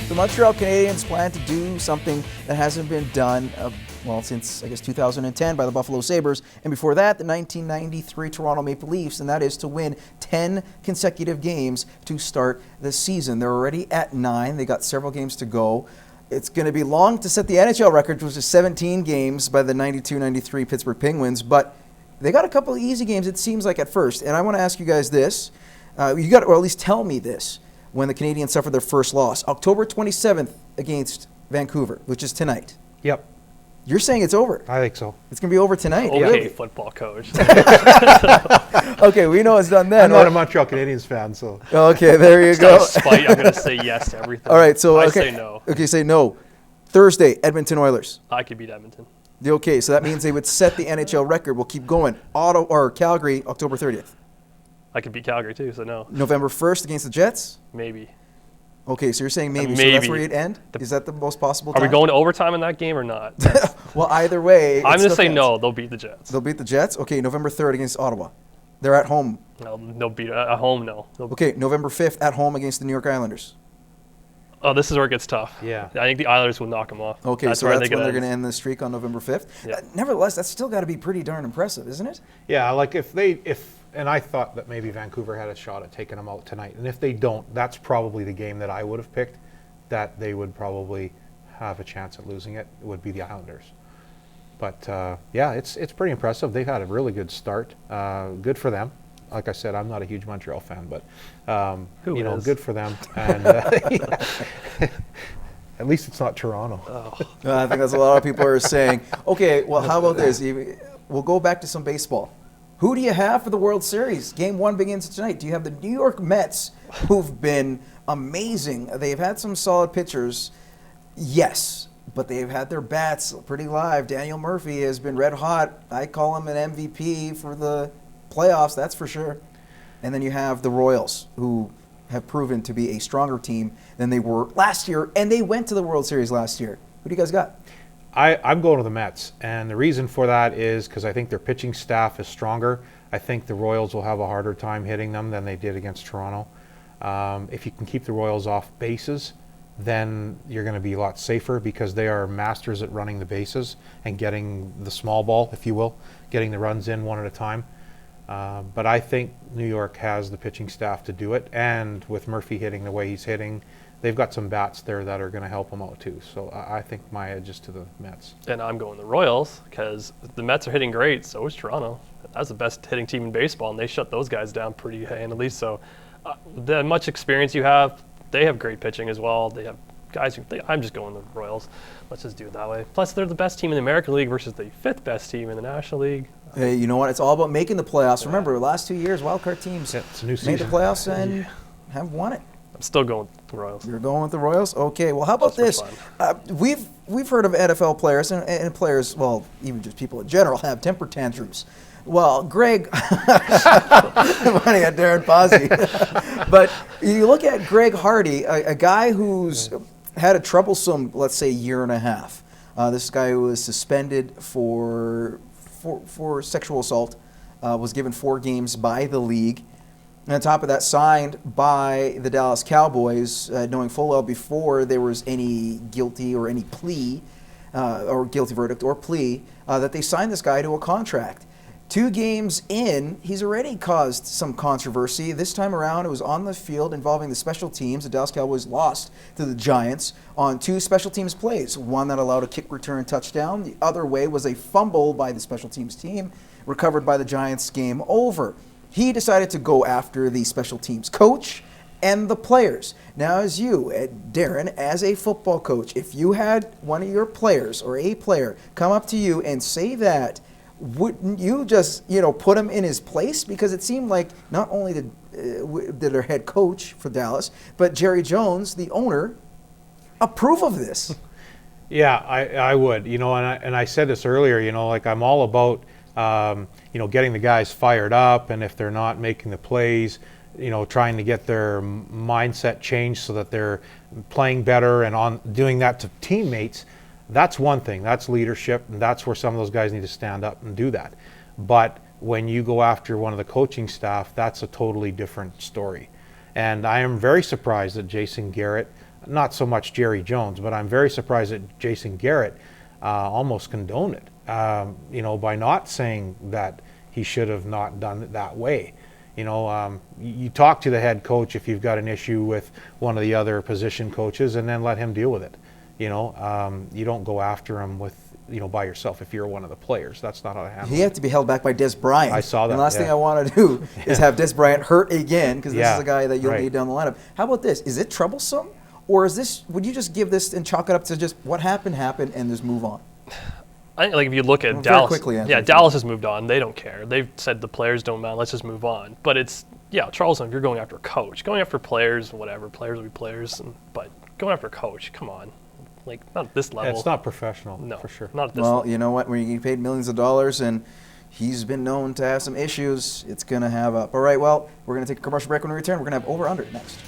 The Montreal Canadiens plan to do something that hasn't been done, since, 2010 by the Buffalo Sabres, and before that, the 1993 Toronto Maple Leafs, and that is to win 10 consecutive games to start the season. They're already at 9. They got several games to go. It's going to be long to set the NHL record, which is 17 games by the 92-93 Pittsburgh Penguins, but they got a couple of easy games, it seems like, at first. And I want to ask you guys this. Or at least tell me this. When the Canadiens suffered their first loss, October 27th against Vancouver, which is tonight. Yep. You're saying it's over? I think so. It's going to be over tonight? Okay, really? Football coach. Okay, we know it's done then. I'm not a Montreal Canadiens fan, so. Okay, there you go. Spite, I'm going to say yes to everything. All right, so I okay. say no. Okay, say no. Thursday, Edmonton Oilers. I could beat Edmonton. Okay, so that means they would set the NHL record. We'll keep going. Calgary, October 30th. I could beat Calgary too, so no. November 1st against the Jets? Maybe. Okay, so you're saying maybe. So that's where you'd end? Is that the most possible time? Are we going to overtime in that game or not? Well, either way. I'm going to say no. They'll beat the Jets. They'll beat the Jets? Okay, November 3rd against Ottawa. They're at home. No, they'll beat at home, no. Okay, November 5th at home against the New York Islanders. Oh, this is where it gets tough. Yeah. I think the Islanders will knock them off. Okay, so that's when they're going to end the streak on November 5th. Yeah. Nevertheless, that's still got to be pretty darn impressive, isn't it? Yeah, like and I thought that maybe Vancouver had a shot at taking them out tonight. And if they don't, that's probably the game that I would have picked, that they would probably have a chance at losing it. It would be the Islanders. But it's pretty impressive. They've had a really good start. Good for them. Like I said, I'm not a huge Montreal fan, but good for them. And at least it's not Toronto. Oh. I think that's a lot of people are saying. Okay, well, how about this? We'll go back to some baseball. Who do you have for the World Series? Game 1 begins tonight. Do you have the New York Mets, who've been amazing? They've had some solid pitchers, yes, but they've had their bats pretty live. Daniel Murphy has been red hot. I call him an MVP for the playoffs, that's for sure. And then you have the Royals, who have proven to be a stronger team than they were last year, and they went to the World Series last year. Who do you guys got? I'm going to the Mets, and the reason for that is because I think their pitching staff is stronger. I think the Royals will have a harder time hitting them than they did against Toronto. If you can keep the Royals off bases, then you're going to be a lot safer because they are masters at running the bases and getting the small ball, if you will, getting the runs in one at a time. But I think New York has the pitching staff to do it, and with Murphy hitting the way he's hitting, they've got some bats there that are going to help them out too. So I think my edge is to the Mets. And I'm going the Royals because the Mets are hitting great. So is Toronto. That's the best hitting team in baseball, and they shut those guys down pretty handily. So the much experience you have, they have great pitching as well. They have guys I'm just going the Royals. Let's just do it that way. Plus, they're the best team in the American League versus the 5th best team in the National League. Hey, you know what? It's all about making the playoffs. Yeah. Remember, the last 2 years, wildcard teams it's a new season. made the playoffs and have won it. I'm still going with the Royals. You're going with the Royals? Okay. Well, how about this? We've heard of NFL players and players, well, even just people in general, have temper tantrums. Well, Greg, funny at Darren Pawsey, but you look at Greg Hardy, a guy who's had a troublesome, let's say, year and a half. This guy who was suspended for sexual assault, was given 4 games by the league. And on top of that, signed by the Dallas Cowboys, knowing full well before there was any guilty or any plea, or guilty verdict or plea, that they signed this guy to a contract. 2 games in, he's already caused some controversy. This time around, it was on the field involving the special teams. The Dallas Cowboys lost to the Giants on 2 special teams plays. One that allowed a kick return touchdown. The other way was a fumble by the special teams team, recovered by the Giants. Game over. He decided to go after the special teams coach and the players. Now, as you, Darren, as a football coach, if you had one of your players or a player come up to you and say that, wouldn't you just, put him in his place? Because it seemed like not only did their head coach for Dallas, but Jerry Jones, the owner, approve of this. Yeah, I would. And I said this earlier. I'm all about getting the guys fired up, and if they're not making the plays, trying to get their mindset changed so that they're playing better and on doing that to teammates. That's one thing. That's leadership, and that's where some of those guys need to stand up and do that. But when you go after one of the coaching staff, that's a totally different story. And I am very surprised that Jason Garrett not so much Jerry Jones, but I'm very surprised that Jason Garrett almost condoned it, by not saying that he should have not done it that way. You talk to the head coach if you've got an issue with one of the other position coaches, and then let him deal with it. You don't go after him with, by yourself if you're one of the players. That's not how to handle it. He had to be held back by Des Bryant. I saw that. And the last thing I want to do is have Des Bryant hurt again, because this is a guy that you'll right. need down the lineup. How about this? Is it troublesome? Or would you just give this and chalk it up to just what happened, and just move on? I think, like, if you look at Dallas, Dallas has moved on. They don't care. They've said the players don't matter. Let's just move on. But it's, troublesome if you're going after a coach. Going after players, whatever. Players will be players. But going after a coach, come on. Like, not at this level. It's not professional, no, for sure. Not at this level. Well, you know what? When you get paid millions of dollars and he's been known to have some issues, it's going to have up. All right, well, we're going to take a commercial break. When we return, we're going to have over-under next.